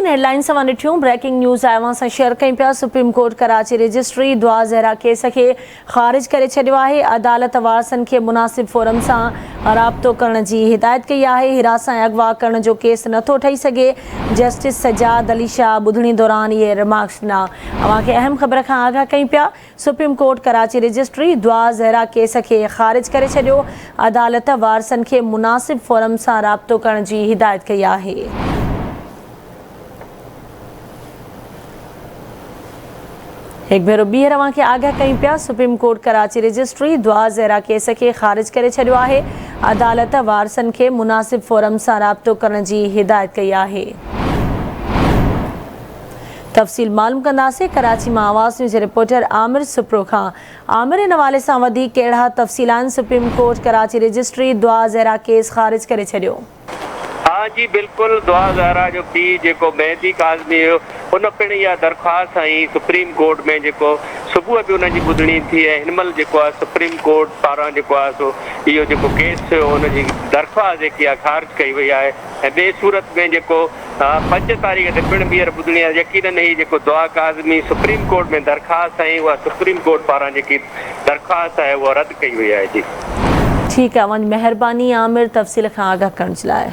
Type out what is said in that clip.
नाज़रीन हेडलाइन सां ॾिठियूं ब्रेकिंग न्यूज़ आया सां शेयर कयूं पिया। सुप्रीम कोर्ट कराची रजिस्ट्री दुआ ज़हरा केस खे ख़ारिज करे छॾियो आहे। अदालत वारसनि खे मुनासिब फोरम सां राब्तो करण जी हिदायत कई आहे। हिरासत ऐं अगवा करण जो केस नथो ठही सघे। जस्टिस सजाद अली शाह ॿुधणी दौरान इहे रिमार्क्स ॾिना। अव्हांखे अहम ख़बर खां आगाह कयूं पिया। सुप्रीम कोर्ट कराची रजिस्ट्री दुआ ज़हरा केस खे ख़ारिज करे छॾियो। अदालत वारसनि खे मुनासिब फोरम सां राब्तो करण जी हिदायत कई आहे। एक भेरो ॿीहर अव्हांखे आगाह कयूं पिया। सुप्रीम कोर्ट कराची रजिस्ट्री दुआ ज़हरा केस खे ख़ारिज करे छॾियो आहे। अदालत वारसनि खे मुनासिब फोरम सां राब्तो करण जी हिदायत कई आहे। तफ़सील मालूम कंदासीं कराची मां आवाज़ न्यूज़ रिपोर्टर आमिर सुप्रो खां। आमिर, इन हवाले सां वधीक कहिड़ा तफ़सील आहिनि? सुप्रीम कोर्ट कराची रजिस्ट्री दुआ ज़हरा केस ख़ारिज करे छॾियो। हाँ जी बिल्कुल, दुआ ज़हरा जो पीउ जेको मेहदी काज़मी हुयो उन पिण इहा दरख़्वास्त आई सुप्रीम कोर्ट में, जेको सुबुह बि उनजी ॿुधणी थी ऐं हिन महिल जेको आहे सुप्रीम कोर्ट पारां जेको आहे सो इहो जेको केस थियो उनजी दरख़्वास्त जेकी आहे ख़ारिज कई वई आहे। ऐं ॿिए सूरत में जेको 5 तारीख़ ते पिण ॿीहर ॿुधणी आहे। यकीनन ही जेको दुआ काज़मी सुप्रीम कोर्ट में दरख़्वास्त आई उहा सुप्रीम कोर्ट पारां जेकी दरख़्वास्त आहे उहा रद्द कई वई आहे। जी ठीकु आहे, वञ महिरबानी आमिर तफ़सील खां आगाह करण जे लाइ।